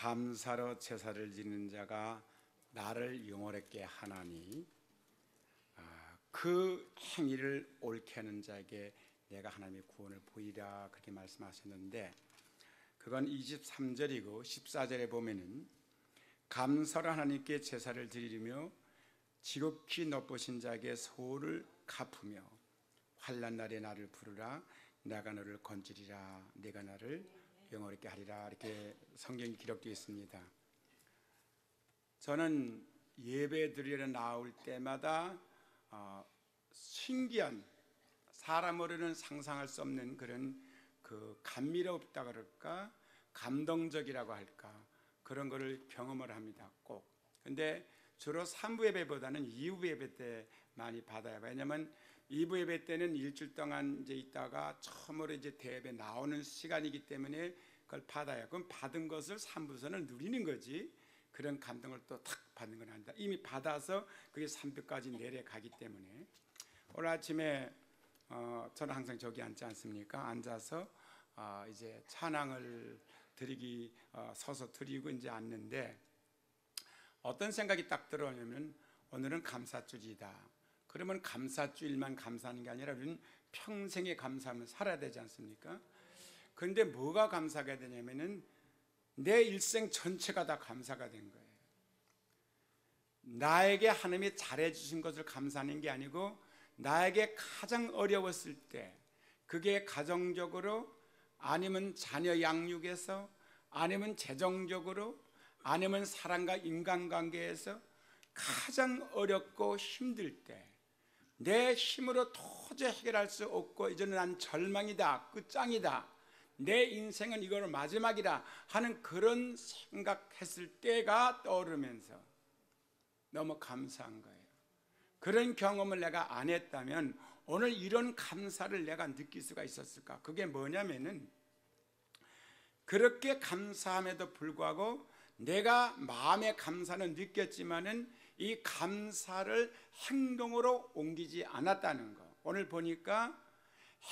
감사로 제사를 지는 자가 나를 영원하게 하나니 그 행위를 옳게 하는 자에게 내가 하나님의 구원을 보이라, 그렇게 말씀하셨는데, 그건 23절이고 14절에 보면은 감사로 하나님께 제사를 드리며 지극히 높으신 자에게 소를 갚으며 환난 날에 나를 부르라, 내가 너를 건지리라, 내가 나를 영원하게 하리라, 이렇게 성경이 기록되어 있습니다. 저는 예배 드리러 나올 때마다 신기한, 사람으로는 상상할 수 없는 그런 감미롭다 그럴까, 감동적이라고 할까, 그런 거를 경험을 합니다. 꼭. 근데 주로 3부 예배보다는 2부 예배 때 많이 받아요. 왜냐하면 2부 예배 때는 일주일 동안 이제 있다가 처음으로 이제 대예배 나오는 시간이기 때문에 그걸 받아요. 그럼 받은 것을 3부서는 누리는 거지, 그런 감동을 또 탁 받는 건 아니다. 이미 받아서 그게 3부까지 내려가기 때문에. 오늘 아침에 저는 항상 저기 앉지 않습니까? 앉아서 이제 찬양을 드리기, 서서 드리고 이제 앉는데, 어떤 생각이 딱 들어오냐면, 오늘은 감사주일이다. 그러면 감사주일만 감사하는 게 아니라 우리는 평생에 감사하면 살아야 되지 않습니까? 그런데 뭐가 감사가 되냐면은 내 일생 전체가 다 감사가 된 거예요. 나에게 하나님이 잘해주신 것을 감사하는 게 아니고, 나에게 가장 어려웠을 때, 그게 가정적으로, 아니면 자녀 양육에서, 아니면 재정적으로, 아니면 사람과 인간관계에서 가장 어렵고 힘들 때, 내 힘으로 도저히 해결할 수 없고 이제는 난 절망이다, 끝장이다, 내 인생은 이걸 마지막이다 하는 그런 생각했을 때가 떠오르면서 너무 감사한 거예요. 그런 경험을 내가 안 했다면 오늘 이런 감사를 내가 느낄 수가 있었을까? 그게 뭐냐면은, 그렇게 감사함에도 불구하고 내가 마음의 감사는 느꼈지만은 이 감사를 행동으로 옮기지 않았다는 거. 오늘 보니까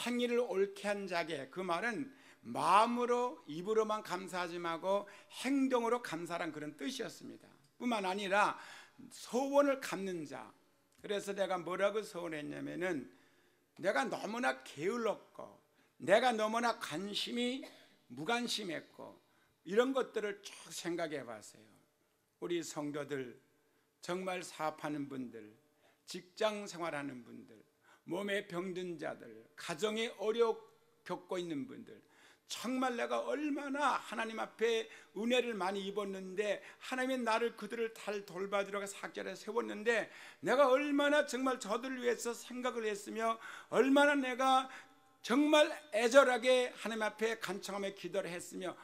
행위를 옳게 한 자에게, 그 말은 마음으로, 입으로만 감사하지 말고 행동으로 감사란 그런 뜻이었습니다. 뿐만 아니라 소원을 갚는 자. 그래서 내가 뭐라고 소원했냐면은, 내가 너무나 게을렀고, 내가 너무나 관심이 무관심했고, 이런 것들을 쭉 생각해 봤어요. 우리 성도들, 정말 사업하는 분들, 직장 생활하는 분들, 몸에 병든 자들, 가정에 어려움 겪고 있는 분들, 정말 내가 얼마나 하나님 앞에 은혜를 많이 입었는데, 하나님이 나를, 그들을 잘 돌봐주려고 사역자를 세웠는데, 내가 얼마나 정말 저들을 위해서 생각을 했으며, 얼마나 내가 정말 애절하게 하나님 앞에 간청하며 기도를 했으며,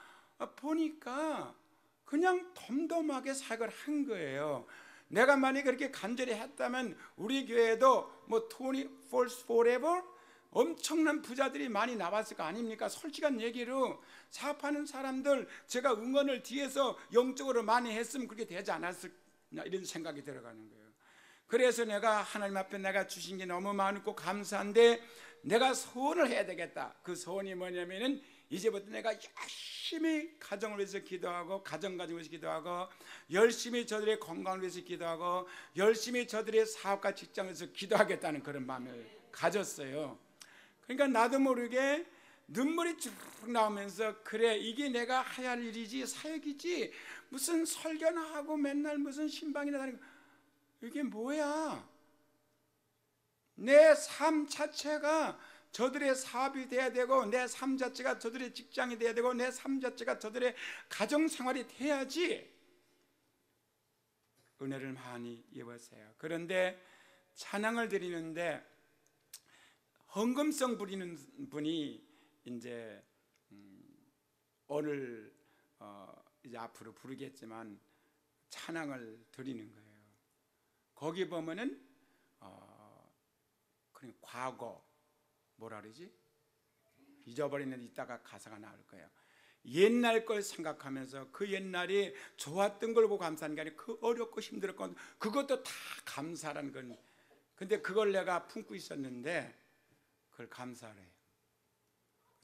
보니까 그냥 덤덤하게 사역을 한 거예요. 내가 만약에 그렇게 간절히 했다면 우리 교회에도 뭐 24 forever 엄청난 부자들이 많이 나왔을 거 아닙니까? 솔직한 얘기로 사업하는 사람들 제가 응원을 뒤에서 영적으로 많이 했으면 그렇게 되지 않았을까, 이런 생각이 들어가는 거예요. 그래서 내가 하나님 앞에 내가 주신 게 너무 많고 감사한데, 내가 소원을 해야 되겠다. 그 소원이 뭐냐면은, 이제부터 내가 열심히 가정을 위해서 기도하고, 가정을 위해서 기도하고, 열심히 저들의 건강을 위해서 기도하고, 열심히 저들의 사업과 직장을 위해서 기도하겠다는 그런 마음을 가졌어요. 그러니까 나도 모르게 눈물이 쭉 나오면서, 그래, 이게 내가 해야 할 일이지, 사역이지, 무슨 설교나 하고 맨날 무슨 신방이나 다니고, 이게 뭐야? 내 삶 자체가 저들의 사업이 돼야 되고, 내 삶 자체가 저들의 직장이 돼야 되고, 내 삶 자체가 저들의 가정생활이 돼야지. 은혜를 많이 입으세요. 그런데 찬양을 드리는데 헌금성 부리는 분이 이제 오늘 이제 앞으로 부르겠지만 찬양을 드리는 거예요. 거기 보면은 그냥 과거, 뭐라 그러지? 잊어버리는, 이따가 가사가 나올 거예요. 옛날 걸 생각하면서 그 옛날이 좋았던 걸 보고 감사하는 게 아니라 그 어렵고 힘들었고 그것도 다 감사라는 건, 근데 그걸 내가 품고 있었는데 그걸 감사를 해요.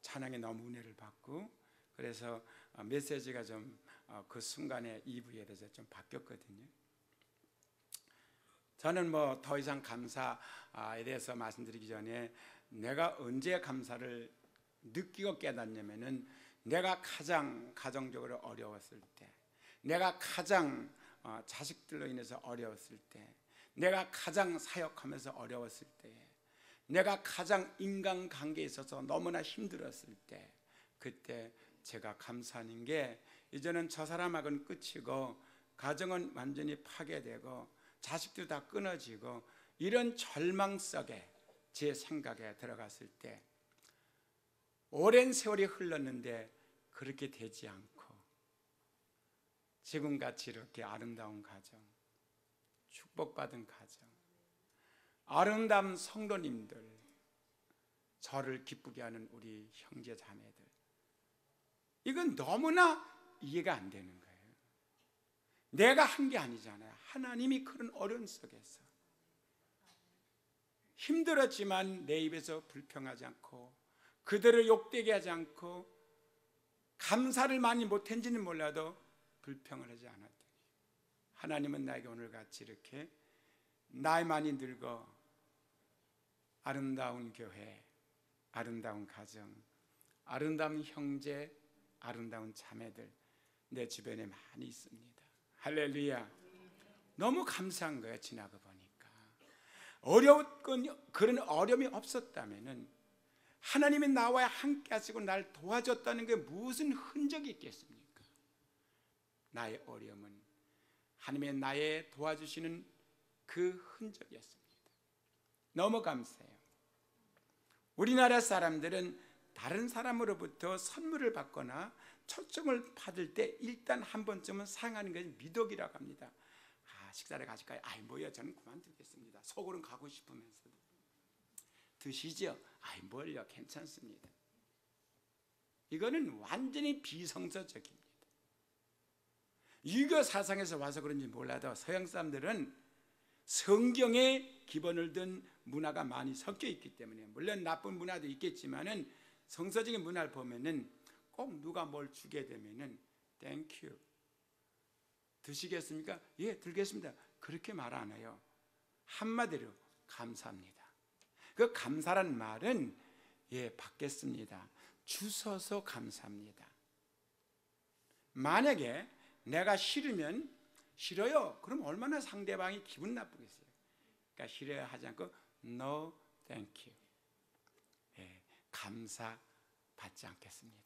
찬양에 너무 은혜를 받고, 그래서 메시지가 좀 그 순간에 2부에 대해서 좀 바뀌었거든요. 저는 뭐 더 이상 감사에 대해서 말씀드리기 전에 내가 언제 감사를 느끼고 깨닫냐면은 내가 가장 가정적으로 어려웠을 때, 내가 가장 자식들로 인해서 어려웠을 때, 내가 가장 사역하면서 어려웠을 때, 내가 가장 인간관계에 있어서 너무나 힘들었을 때, 그때 제가 감사하는 게 이제는 저 사람하고는 끝이고 가정은 완전히 파괴되고 자식도 다 끊어지고 이런 절망 속에 제 생각에 들어갔을 때 오랜 세월이 흘렀는데 그렇게 되지 않고 지금같이 이렇게 아름다운 가정, 축복받은 가정, 아름다운 성도님들, 저를 기쁘게 하는 우리 형제 자매들, 이건 너무나 이해가 안 되는 거예요. 내가 한 게 아니잖아요. 하나님이 그런 어려움 속에서 힘들었지만 내 입에서 불평하지 않고 그들을 욕되게 하지 않고 감사를 많이 못했는지는 몰라도 불평을 하지 않았더니 하나님은 나에게 오늘같이 이렇게 나이 많이 늙어 아름다운 교회, 아름다운 가정, 아름다운 형제, 아름다운 자매들 내 주변에 많이 있습니다. 할렐루야. 너무 감사한 거예요. 지나고 보니까 어려웠건 그런 어려움이 없었다면은 하나님이 나와 함께 하시고 날 도와줬다는 게 무슨 흔적이 있겠습니까? 나의 어려움은 하나님의 나의 도와주시는 그 흔적이었습니다. 너무 감사해요. 우리나라 사람들은 다른 사람으로부터 선물을 받거나 초청을 받을 때 일단 한 번쯤은 사용하는 것이 미덕이라고 합니다. 식사를 가실까요? 뭐요, 저는 그만두겠습니다. 속으로는 가고 싶으면서도. 드시죠? 뭘요, 괜찮습니다. 이거는 완전히 비성서적입니다. 유교 사상에서 와서 그런지 몰라도 서양 사람들은 성경에 기본을 둔 문화가 많이 섞여 있기 때문에, 물론 나쁜 문화도 있겠지만은 성서적인 문화를 보면은 꼭 누가 뭘 주게 되면은 Thank you. 드시겠습니까? 예, 드리겠습니다. 그렇게 말 안 해요. 한마디로 감사합니다. 그 감사란 말은 예, 받겠습니다. 주셔서 감사합니다. 만약에 내가 싫으면 싫어요. 그럼 얼마나 상대방이 기분 나쁘겠어요. 그러니까 싫어야 하지 않고 No, thank you. 예, 감사 받지 않겠습니다.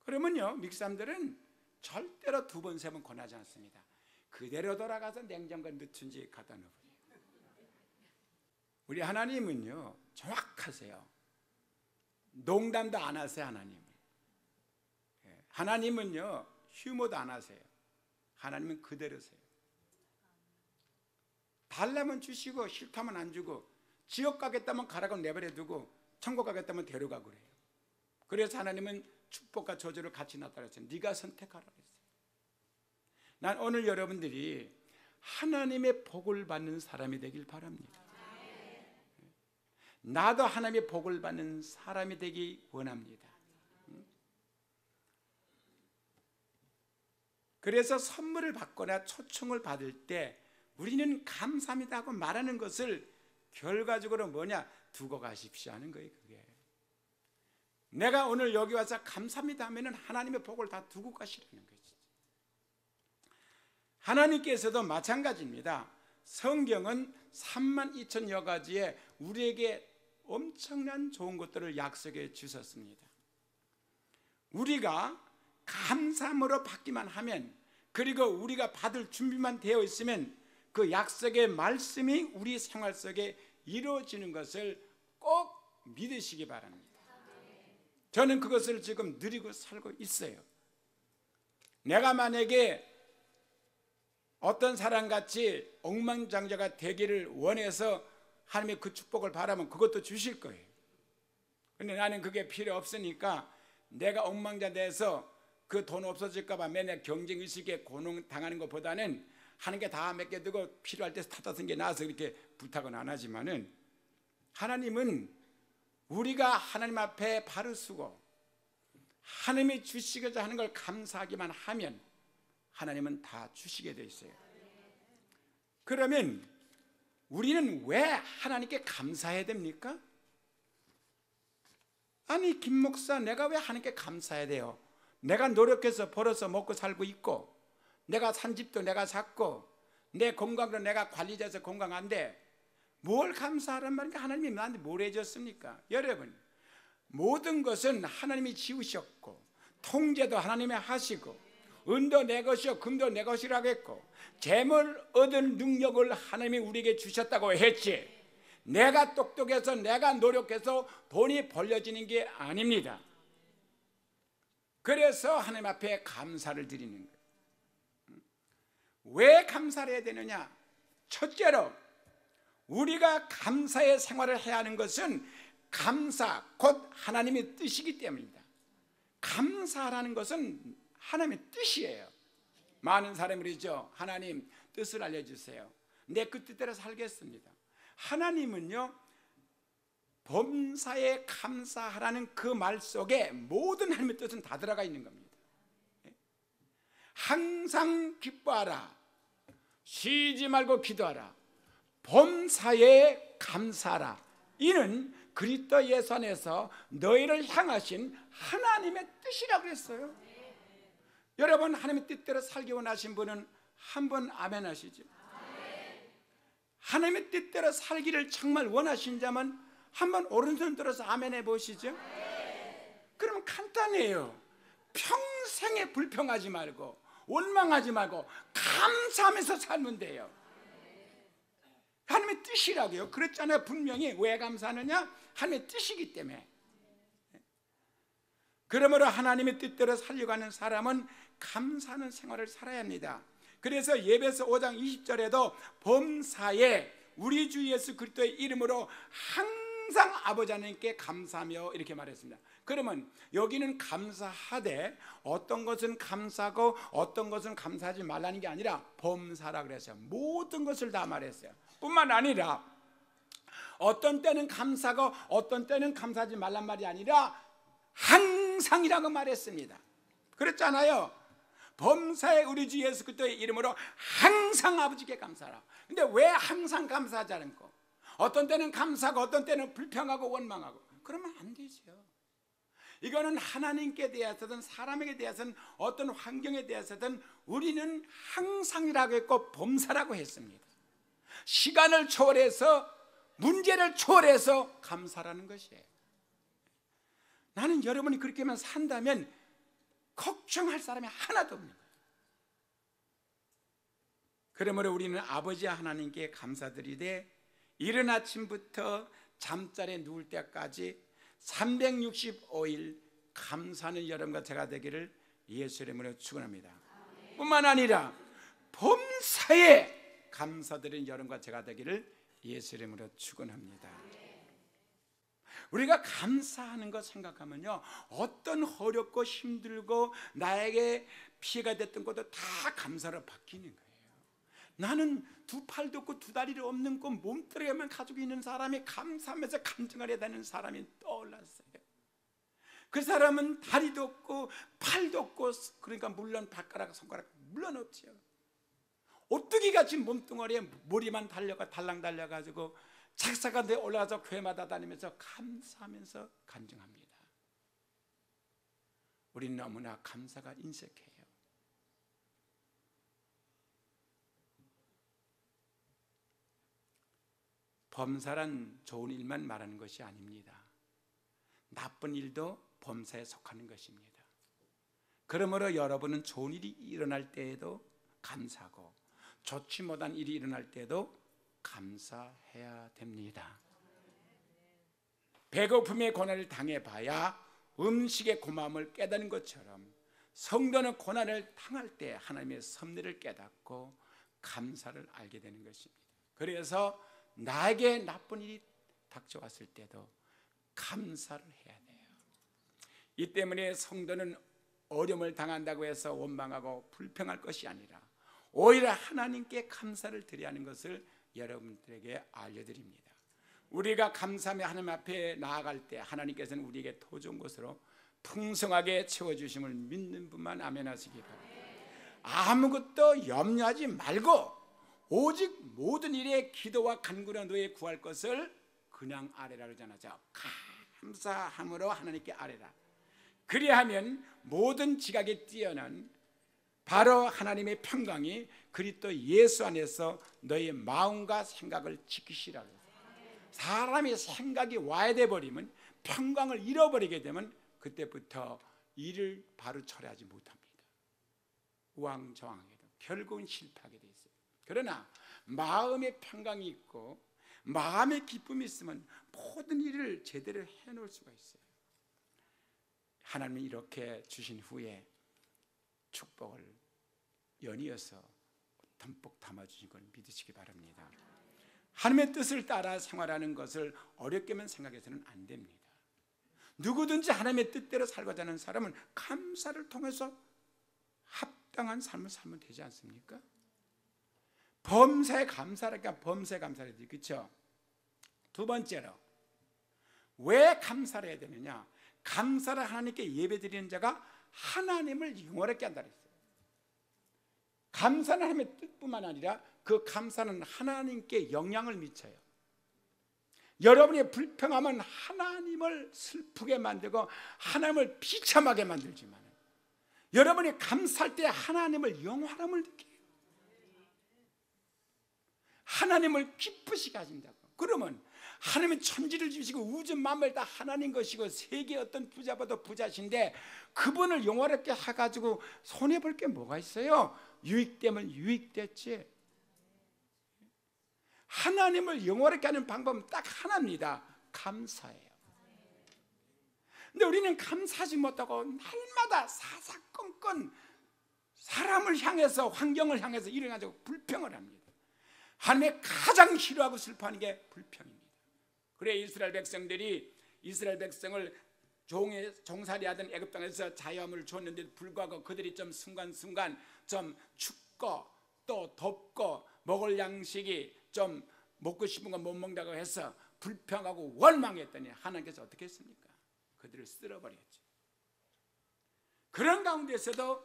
그러면요, 미국 사람들은 절대로 두 번, 세 번 권하지 않습니다. 그대로 돌아가서 냉장고에 넣든지 갖다 넣어버려요. 우리 하나님은요, 정확하세요. 농담도 안 하세요, 하나님은. 하나님은요, 휴머도 안 하세요. 하나님은 그대로세요. 달라면 주시고 싫다면 안 주고, 지옥 가겠다면 가라고 내버려 두고 천국 가겠다면 데려가고 그래요. 그래서 하나님은 축복과 저주를 같이 나타냈어요. 네가 선택하라 그랬어요. 난 오늘 여러분들이 하나님의 복을 받는 사람이 되길 바랍니다. 나도 하나님의 복을 받는 사람이 되기 원합니다. 그래서 선물을 받거나 초청을 받을 때 우리는 감사합니다 하고 말하는 것을 결과적으로 뭐냐? 두고 가십시오 하는 거예요. 그게 내가 오늘 여기 와서 감사합니다 하면 하나님의 복을 다 두고 가시라는 거지. 하나님께서도 마찬가지입니다. 성경은 32,000여 가지의 우리에게 엄청난 좋은 것들을 약속해 주셨습니다. 우리가 감사함으로 받기만 하면, 그리고 우리가 받을 준비만 되어 있으면 그 약속의 말씀이 우리 생활 속에 이루어지는 것을 꼭 믿으시기 바랍니다. 저는 그것을 지금 누리고 살고 있어요. 내가 만약에 어떤 사람같이 억만장자가 되기를 원해서 하나님의 그 축복을 바라면 그것도 주실 거예요. 근데 나는 그게 필요 없으니까 내가 억만자 돼서 그 돈 없어질까 봐 맨날 경쟁의식에 고농당하는 것보다는 하는 게 다 몇 개 두고 필요할 때 타다 쓴 게 나아서 그렇게 부탁은 안 하지만은, 하나님은 우리가 하나님 앞에 바로 서고 하나님이 주시고자 하는 걸 감사하기만 하면 하나님은 다 주시게 돼 있어요. 그러면 우리는 왜 하나님께 감사해야 됩니까? 아니 김 목사, 내가 왜 하나님께 감사해야 돼요? 내가 노력해서 벌어서 먹고 살고 있고, 내가 산 집도 내가 샀고, 내 건강도 내가 관리돼서 건강한데 뭘 감사하란 말인가? 하나님이 나한테 뭘 해줬습니까? 여러분, 모든 것은 하나님이 지으셨고, 통제도 하나님이 하시고, 은도 내 것이요 금도 내 것이라고 했고, 재물 얻을 능력을 하나님이 우리에게 주셨다고 했지, 내가 똑똑해서 내가 노력해서 돈이 벌려지는 게 아닙니다. 그래서 하나님 앞에 감사를 드리는 거예요. 왜 감사를 해야 되느냐? 첫째로 우리가 감사의 생활을 해야 하는 것은 감사 곧 하나님의 뜻이기 때문입니다. 감사라는 것은 하나님의 뜻이에요. 많은 사람이 그러죠. 하나님 뜻을 알려주세요. 내 그 뜻대로 살겠습니다. 하나님은요, 범사에 감사하라는 그 말 속에 모든 하나님의 뜻은 다 들어가 있는 겁니다. 항상 기뻐하라, 쉬지 말고 기도하라, 범사에 감사하라. 이는 그리스도 예수 안에서 너희를 향하신 하나님의 뜻이라고 그랬어요. 여러분, 하나님의 뜻대로 살기 원하신 분은 한번 아멘 하시죠. 하나님의 뜻대로 살기를 정말 원하신 자면 한번 오른손 들어서 아멘 해보시죠. 그러면 간단해요. 평생에 불평하지 말고 원망하지 말고 감사하면서 살면 돼요. 하나님의 뜻이라고요. 그랬잖아요. 분명히. 왜 감사하느냐? 하나님의 뜻이기 때문에. 그러므로 하나님의 뜻대로 살려고 하는 사람은 감사하는 생활을 살아야 합니다. 그래서 예배서 5장 20절에도 범사에 우리 주 예수 그리스도의 이름으로 항상 아버지 하나님께 감사하며 이렇게 말했습니다. 그러면 여기는 감사하되 어떤 것은 감사하고 어떤 것은 감사하지 말라는 게 아니라 범사라 그랬어요. 모든 것을 다 말했어요. 뿐만 아니라 어떤 때는 감사하고 어떤 때는 감사하지 말란 말이 아니라 항상이라고 말했습니다. 그랬잖아요. 범사에 우리 주 예수 그리스도의 이름으로 항상 아버지께 감사하라. 근데 왜 항상 감사하지 않고 어떤 때는 감사하고 어떤 때는 불평하고 원망하고 그러면 안 되죠. 이거는 하나님께 대해서든 사람에게 대해서든 어떤 환경에 대해서든 우리는 항상이라고 했고 범사라고 했습니다. 시간을 초월해서 문제를 초월해서 감사라는 것이에요. 나는 여러분이 그렇게만 산다면 걱정할 사람이 하나도 없는 거예요. 그러므로 우리는 아버지 하나님께 감사드리되 이른 아침부터 잠자리에 누울 때까지 365일 감사하는 여러분과 제가 되기를 예수 이름으로 축원합니다. 뿐만 아니라 범사에 감사드리는 여러분과 제가 되기를 예수 이름으로 축원합니다. 우리가 감사하는 것 생각하면요, 어떤 어렵고 힘들고 나에게 피해가 됐던 것도 다 감사로 바뀌는 거예요. 나는 두 팔도 없고 두 다리도 없는 그 몸뚱이만 가지고 있는 사람이 감사하면서 간증을 해야 되는 사람이 떠올랐어요. 그 사람은 다리도 없고 팔도 없고, 그러니까 물론 발가락 손가락 물론 없죠. 오뚜기같이 몸뚱어리에 머리만 달랑 달려가지고 책상가에 올라가서 교회마다 다니면서 감사하면서 간증합니다. 우리는 너무나 감사가 인색해요. 범사란 좋은 일만 말하는 것이 아닙니다. 나쁜 일도 범사에 속하는 것입니다. 그러므로 여러분은 좋은 일이 일어날 때에도 감사하고 좋지 못한 일이 일어날 때에도 감사해야 됩니다. 배고픔의 고난을 당해봐야 음식의 고마움을 깨닫는 것처럼 성도는 고난을 당할 때 하나님의 섭리를 깨닫고 감사를 알게 되는 것입니다. 그래서 나에게 나쁜 일이 닥쳐왔을 때도 감사를 해야 돼요. 이 때문에 성도는 어려움을 당한다고 해서 원망하고 불평할 것이 아니라 오히려 하나님께 감사를 드려야 하는 것을 여러분들에게 알려드립니다. 우리가 감사하며 하나님 앞에 나아갈 때 하나님께서는 우리에게 더 좋은 것으로 풍성하게 채워주심을 믿는 분만 아멘하시기 바랍니다. 아무것도 염려하지 말고 오직 모든 일에 기도와 간구로 너의 구할 것을 그냥 아뢰라 그러잖아요. 감사함으로 하나님께 아뢰라. 그리하면 모든 지각에 뛰어난 바로 하나님의 평강이 그리스도 예수 안에서 너의 마음과 생각을 지키시라. 사람의 생각이 와야 돼 버리면, 평강을 잃어버리게 되면 그때부터 일을 바로 처리하지 못합니다. 우왕좌왕하게 되고 결국은 실패하게 돼 있어요. 그러나 마음의 평강이 있고 마음의 기쁨이 있으면 모든 일을 제대로 해놓을 수가 있어요. 하나님이 이렇게 주신 후에 축복을 연이어서 듬뿍 담아주신 걸 믿으시기 바랍니다. 하나님의 뜻을 따라 생활하는 것을 어렵게만 생각해서는 안 됩니다. 누구든지 하나님의 뜻대로 살고자 하는 사람은 감사를 통해서 합당한 삶을 살면 되지 않습니까? 범사에 감사랄까, 범사에 감사를 해야 되죠. 그렇죠? 두 번째로 왜 감사를 해야 되느냐? 감사를 하나님께 예배드리는 자가 하나님을 영원하게 한다 그랬어요. 감사는 하나님의 뜻뿐만 아니라 그 감사는 하나님께 영향을 미쳐요. 여러분의 불평함은 하나님을 슬프게 만들고 하나님을 비참하게 만들지만, 여러분이 감사할 때 하나님을 영화함을 느껴요. 하나님을 기쁘시게 하신다고. 그러면 하나님은 천지를 주시고 우주 만물 다 하나님 것이고 세계 어떤 부자보다 부자신데 그분을 영화롭게 해가지고 손해볼 게 뭐가 있어요? 유익되면 유익됐지. 하나님을 영화롭게 하는 방법은 딱 하나입니다. 감사예요. 근데 우리는 감사하지 못하고 날마다 사사건건 사람을 향해서, 환경을 향해서 일어나서 불평을 합니다. 하나님의 가장 싫어하고 슬퍼하는 게 불평입니다. 그래 이스라엘 백성을 종살이하던 애굽 땅에서 자유함을 줬는데도 불구하고 그들이 좀 순간순간 좀 춥고 또 덥고 먹을 양식이 좀 먹고 싶은 거 못 먹는다고 해서 불평하고 원망했더니 하나님께서 어떻게 했습니까? 그들을 쓸어버렸죠. 그런 가운데서도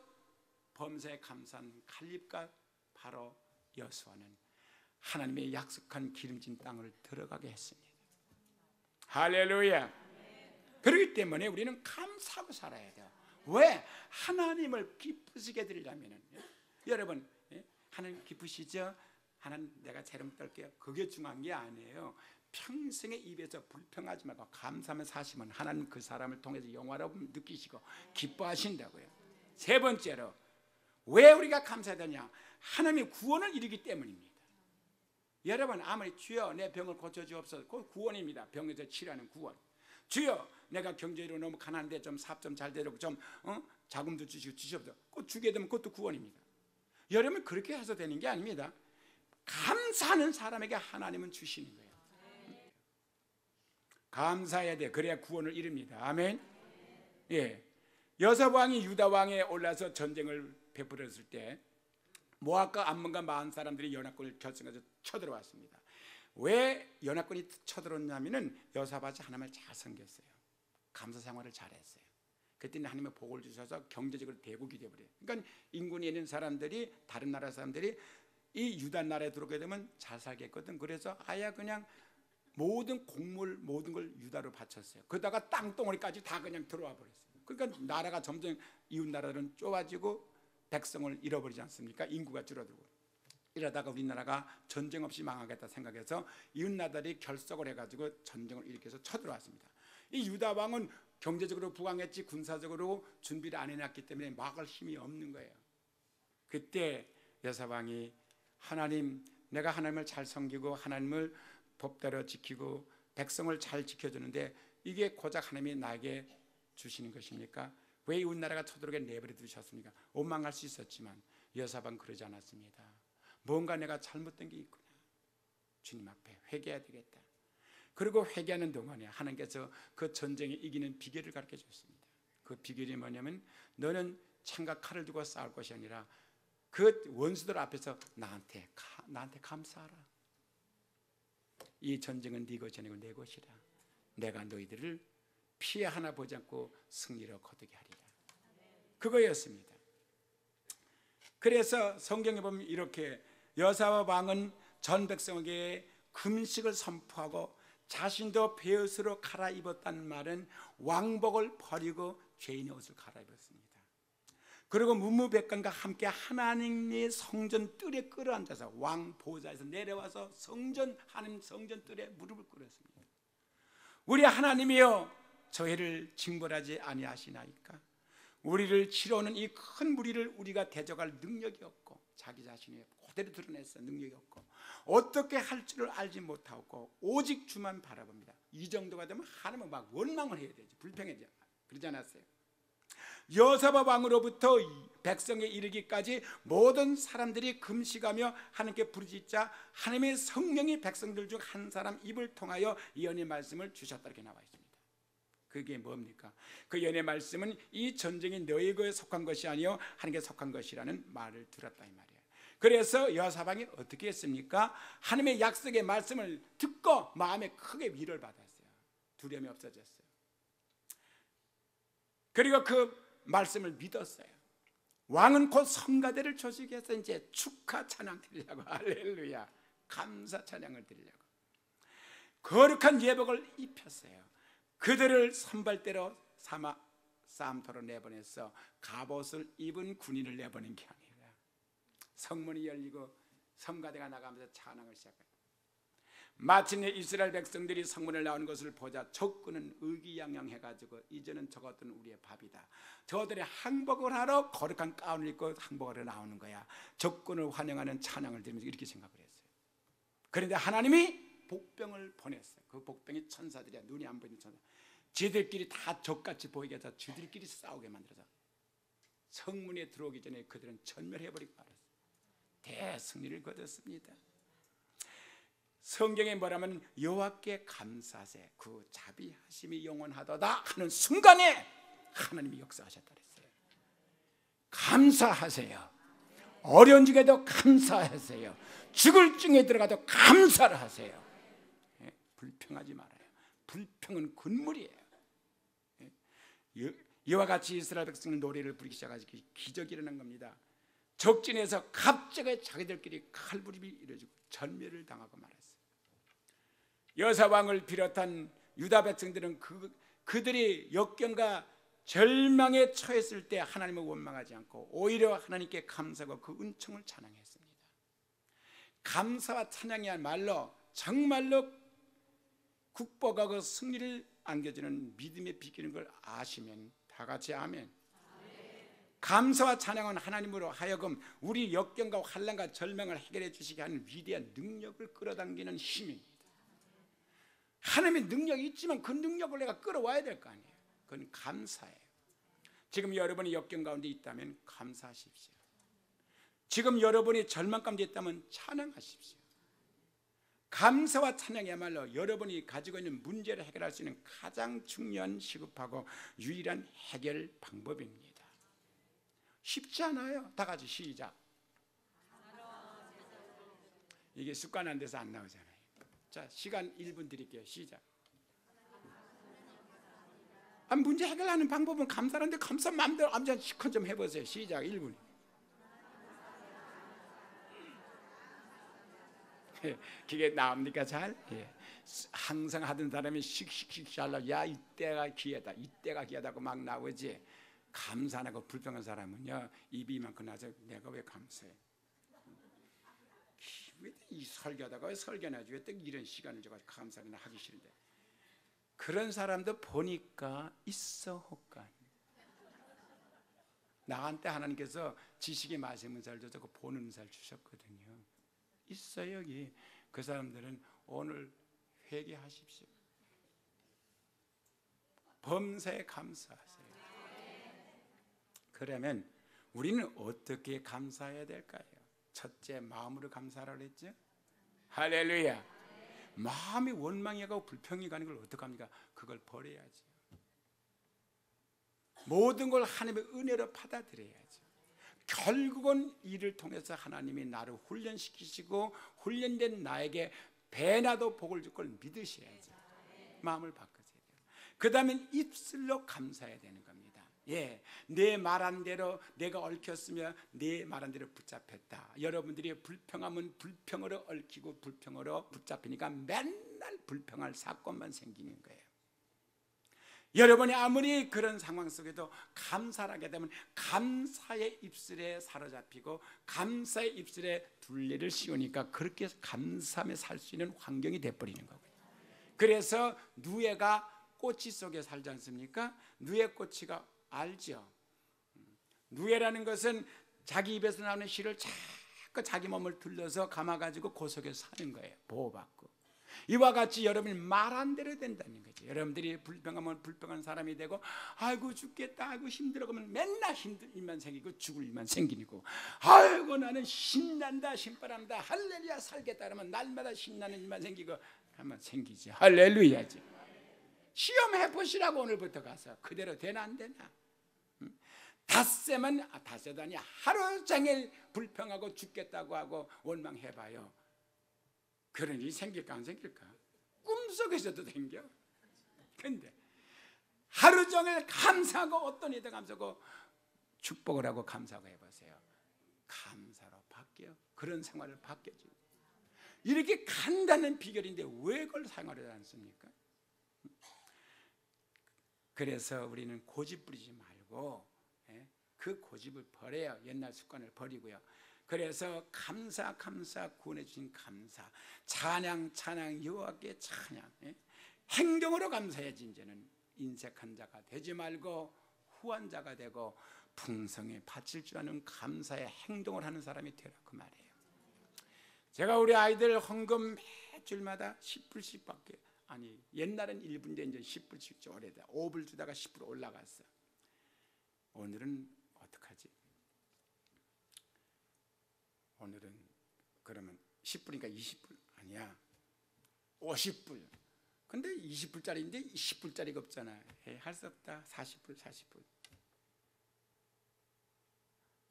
범사에 감사한 갈렙과 바로 여호수아는 하나님의 약속한 기름진 땅을 들어가게 했습니다. 할렐루야. 그렇기 때문에 우리는 감사하고 살아야 돼요. 왜? 하나님을 기쁘시게 드리려면, 여러분 하나님 기쁘시죠? 하나님 내가 재롱 떨게요. 그게 중요한 게 아니에요. 평생에 입에서 불평하지 말고 감사하며 사시면 하나님 그 사람을 통해서 영화로움 느끼시고 기뻐하신다고요. 세 번째로 왜 우리가 감사해야 되냐? 하나님의 구원을 이루기 때문입니다. 여러분 아무리 주여 내 병을 고쳐주옵소서, 그 구원입니다. 병에서 치료하는 구원. 주여 내가 경제로 너무 가난한데 좀 사업 좀 잘 되도록 좀 자금도 주시옵소서, 그 주게 되면 그것도 구원입니다. 여러분 그렇게 해서 되는 게 아닙니다. 감사하는 사람에게 하나님은 주시는 거예요. 감사해야 돼. 그래야 구원을 이룹니다. 아멘. 예. 여서왕이 유다 왕에 올라서 전쟁을 베풀었을 때 모압과 암몬과 마한 사람들이 연합군을 결성해서 쳐들어왔습니다. 왜 연합군이 쳐들어왔냐면은 여사밧이 하나님을 잘 섬겼어요. 감사 생활을 잘했어요. 그때는 하나님의 복을 주셔서 경제적으로 대국이 되어버려요. 그러니까 인근에 있는 사람들이, 다른 나라 사람들이 이 유다 나라에 들어오게 되면 잘 살겠거든. 그래서 아예 그냥 모든 곡물 모든 걸 유다로 바쳤어요. 그러다가 땅덩어리까지 다 그냥 들어와 버렸어요. 그러니까 나라가 점점 이웃 나라들은 좁아지고 백성을 잃어버리지 않습니까? 인구가 줄어들고. 이러다가 우리나라가 전쟁 없이 망하겠다 생각해서 이웃 나라들이 결석을 해가지고 전쟁을 일으켜서 쳐들어왔습니다. 이 유다 왕은 경제적으로 부강했지 군사적으로 준비를 안 해놨기 때문에 막을 힘이 없는 거예요. 그때 여사왕이 하나님, 내가 하나님을 잘 섬기고 하나님을 법대로 지키고 백성을 잘 지켜주는데 이게 고작 하나님이 나에게 주시는 것입니까? 왜 이웃 나라가 쳐들어오게 내버려 두셨습니까? 원망할 수 있었지만 여사왕 그러지 않았습니다. 뭔가 내가 잘못된 게 있구나. 주님 앞에 회개해야 되겠다. 그리고 회개하는 동안에 하나님께서 그 전쟁에 이기는 비결을 가르쳐 줬습니다. 그 비결이 뭐냐면 너는 창과 칼을 두고 싸울 것이 아니라 그 원수들 앞에서 나한테 감사하라. 이 전쟁은 네 것이 아니고 내 것이라. 내가 너희들을 피해 하나 보지 않고 승리로 거두게 하리라. 그거였습니다. 그래서 성경에 보면 이렇게 여사와 왕은 전 백성에게 금식을 선포하고 자신도 베옷으로 갈아입었다는 말은 왕복을 버리고 죄인의 옷을 갈아입었습니다. 그리고 문무백관과 함께 하나님의 성전 뜰에 끌어앉아서 왕 보좌에서 내려와서 하나님 성전 뜰에 무릎을 꿇었습니다. 우리 하나님이여, 저희를 징벌하지 아니하시나이까? 우리를 치러오는 이 큰 무리를 우리가 대적할 능력이 없고, 자기 자신이 그대로 드러냈어. 능력이 없고 어떻게 할 줄을 알지 못하고 오직 주만 바라봅니다. 이 정도가 되면 하나님은 막 원망을 해야 되지. 불평해져. 그러지 않았어요? 여사밧 왕으로부터 백성에 이르기까지 모든 사람들이 금식하며 하나님께 부르짖자 하나님의 성령이 백성들 중 한 사람 입을 통하여 예언의 말씀을 주셨다, 이렇게 나와 있습니다. 그게 뭡니까? 그 예언의 말씀은 이 전쟁이 너희에게 속한 것이 아니요 하나님께 속한 것이라는 말을 들었다, 이 말이에요. 그래서 여사밧이 어떻게 했습니까? 하나님의 약속의 말씀을 듣고 마음에 크게 위로를 받았어요. 두려움이 없어졌어요. 그리고 그 말씀을 믿었어요. 왕은 곧 성가대를 조직해서 이제 축하 찬양 드리려고, 할렐루야, 감사 찬양을 드리려고 거룩한 예복을 입혔어요. 그들을 선발대로 삼아 싸움터로 내보내서 갑옷을 입은 군인을 내보낸 게 아니라 성문이 열리고 성가대가 나가면서 찬양을 시작해요. 마침내 이스라엘 백성들이 성문을 나오는 것을 보자 적군은 의기양양해가지고 이제는 저것들은 우리의 밥이다. 저들이 항복을 하러 거룩한 가운을 입고 항복을 하러 나오는 거야. 적군을 환영하는 찬양을 들으면서 이렇게 생각을 했어요. 그런데 하나님이 복병을 보냈어요. 그 복병이 천사들이야. 눈이 안 보이는 천사. 지들끼리 다 적같이 보이게 해서 지들끼리 싸우게 만들어서 성문에 들어오기 전에 그들은 전멸해버리고 말았어요. 대승리를 거뒀습니다. 성경에 뭐라면 여호와께 감사하세, 그 자비하심이 영원하도다 하는 순간에 하나님이 역사하셨다 그랬어요. 감사하세요. 어려운 중에도 감사하세요. 죽을 중에 들어가도 감사를 하세요. 불평하지 말아요. 불평은 군물이에요. 이와 같이 이스라엘 백성은 노래를 부르기 시작하지 기적이 일어난 겁니다. 적진에서 갑자기 자기들끼리 칼부림이 이루어지고 전멸을 당하고 말았어요. 여사왕을 비롯한 유다 백성들은 그들이 역경과 절망에 처했을 때 하나님을 원망하지 않고 오히려 하나님께 감사하고 그 은총을 찬양했습니다. 감사와 찬양이야말로 정말로 국보가 승리를 안겨주는 믿음에 비키는 걸 아시면 다 같이 아멘. 감사와 찬양은 하나님으로 하여금 우리 역경과 환난과 절망을 해결해 주시게 하는 위대한 능력을 끌어당기는 힘입니다. 하나님의 능력이 있지만 그 능력을 내가 끌어와야 될 거 아니에요. 그건 감사예요. 지금 여러분이 역경 가운데 있다면 감사하십시오. 지금 여러분이 절망 가운데 있다면 찬양하십시오. 감사와 찬양이야말로 여러분이 가지고 있는 문제를 해결할 수 있는 가장 중요한 시급하고 유일한 해결 방법입니다. 쉽지 않아요. 다 같이 시작. 이게 습관 안 돼서 안 나오잖아요. 자, 시간 1분 드릴게요. 시작. 문제 해결하는 방법은 감사한데 감사 마음대로 암전 시컷 좀 해보세요. 시작. 1분. 그게 나옵니까 잘? 예. 항상 하던 사람이 씩씩씩 잘라. 야, 이때가 기회다. 이때가 기회다고 막 나오지. 감사하고 불평한 사람은요, 입이 이만큼 나서 내가 왜 감사해? 왜 이 설교하다가 왜 설교나 왜 또 이런 시간을 줘가지고 감사는 하기 싫은데. 그런 사람도 보니까 있어 혹간. 나한테 하나님께서 지식의 말씀 은사를 줘서 보는 은사를 주셨거든요. 있어요 여기. 그 사람들은 오늘 회개하십시오. 범사에 감사하세요. 그러면 우리는 어떻게 감사해야 될까요? 첫째, 마음으로 감사하라고 했죠. 할렐루야. 마음이 원망이 가고 불평이 가는 걸 어떡합니까? 그걸 버려야죠. 모든 걸 하나님의 은혜로 받아들여야죠. 결국은 이를 통해서 하나님이 나를 훈련시키시고 훈련된 나에게 배나도 복을 줄 걸 믿으셔야죠. 마음을 바꾸세요. 그 다음에 입술로 감사해야 되는 겁니다. 예, 내 말한 대로 내가 얽혔으며 내 말한 대로 붙잡혔다. 여러분들이 불평하면 불평으로 얽히고 불평으로 붙잡히니까 맨날 불평할 사건만 생기는 거예요. 여러분이 아무리 그런 상황 속에도 감사를 하게 되면 감사의 입술에 사로잡히고 감사의 입술에 둘레를 씌우니까 그렇게 감사하며 살 수 있는 환경이 돼버리는 거고요. 그래서 누에가 꼬치 속에 살지 않습니까? 누에 꼬치가 알죠. 누에라는 것은 자기 입에서 나오는 씨를 자꾸 자기 몸을 둘러서 감아가지고 그 속에서 사는 거예요. 보호받고. 이와 같이 여러분이 말한 대로 된다는 거죠. 여러분들이 불평하면 불평하는 사람이 되고, 아이고 죽겠다, 아이고 힘들어 그러면 맨날 힘들 일만 생기고 죽을 일만 생기고, 아이고 나는 신난다, 신바람다, 할렐루야 살겠다 그러면 날마다 신나는 일만 생기고 하면 생기지. 할렐루야지. 시험해 보시라고 오늘부터 가서 그대로 되나 안 되나. 닷새면 닷새도 아니야, 하루 종일 불평하고 죽겠다고 하고 원망해봐요. 그런 일이 생길까 안 생길까? 꿈속에서도 생겨. 근데 하루 종일 감사하고 어떤 이도 감사하고 축복을 하고 감사하고 해보세요. 감사로 바뀌어. 그런 생활을 바뀌어지고. 이렇게 간단한 비결인데 왜 그걸 사용하지 않습니까? 그래서 우리는 고집 부리지 말고 그 고집을 버려요. 옛날 습관을 버리고요. 그래서 감사 구원해 주신 감사, 찬양 여호와께 찬양, 행동으로 감사해야지. 이제는 인색한 자가 되지 말고 후한 자가 되고 풍성에 바칠 줄 아는 감사의 행동을 하는 사람이 되라 그 말이에요. 제가 우리 아이들 헌금 매주마다 10불씩밖에, 아니 옛날엔 1불인데 이제 10불씩 좀 오래돼. 5불 주다가 10불 올라갔어. 오늘은 어떡하지? 오늘은 그러면 10불이니까 20불 아니야, 50불. 근데 20불짜리인데 10불짜리가 없잖아. 할 수 없다. 40불.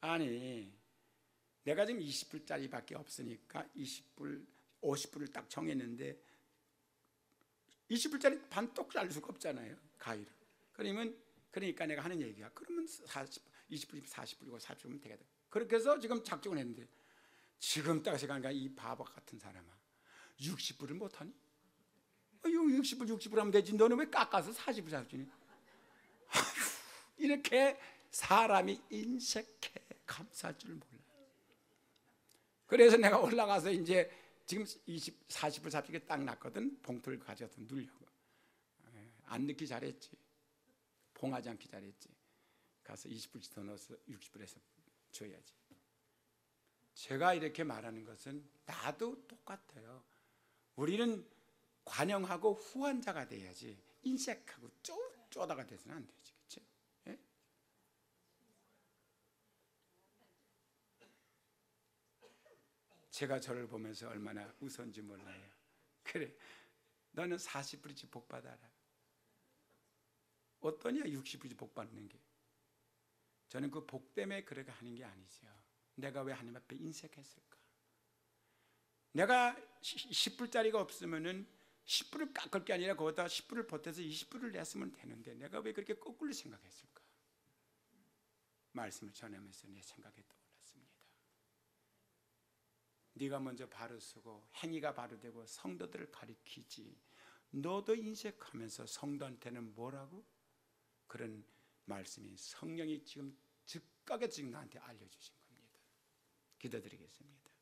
아니 내가 지금 20불짜리밖에 없으니까 20불 50불을 딱 정했는데 20불짜리 반 똑 잘 수가 없잖아요, 가위로. 그러니까 내가 하는 얘기가, 그러면 20불이면 40불이고 40불이면 되겠다. 그렇게 해서 지금 작정을 했는데, 지금 딱 생각하니까 이 바보 같은 사람아, 60불을 못하니? 60불 하면 되지. 너는 왜 깎아서 40불 잡주니? 이렇게 사람이 인색해. 감사할 줄 몰라. 그래서 내가 올라가서 이제 지금 40불 잡히게 딱 났거든. 봉투를 가져서 누려고. 안 넣기 잘했지. 봉하지 않기 잘했지. 가서 20불씩 더 넣어서 60불에서 줘야지. 제가 이렇게 말하는 것은 나도 똑같아요. 우리는 관용하고 후한 자가 돼야지, 인색하고 쪼다가 돼서는 안 되지. 그렇죠? 예? 제가 저를 보면서 얼마나 웃었는지 몰라요. 그래, 너는 40불이지 복 받아라. 어떠냐 60불이지 복 받는 게. 저는 그 복 때문에 그렇게 하는 게 아니죠. 내가 왜 하나님 앞에 인색했을까? 내가 10불짜리가 없으면은 10불을 깎을 게 아니라 거기다 10불을 보태서 20불을 냈으면 되는데 내가 왜 그렇게 거꾸로 생각했을까? 말씀을 전하면서 내 생각이 떠올랐습니다. 네가 먼저 바로 서고 행위가 바로 되고 성도들을 가리키지, 너도 인색하면서 성도한테는 뭐라고? 그런 말씀이 성령이 지금 즉각에 지금 나한테 알려주신 겁니다. 기도드리겠습니다.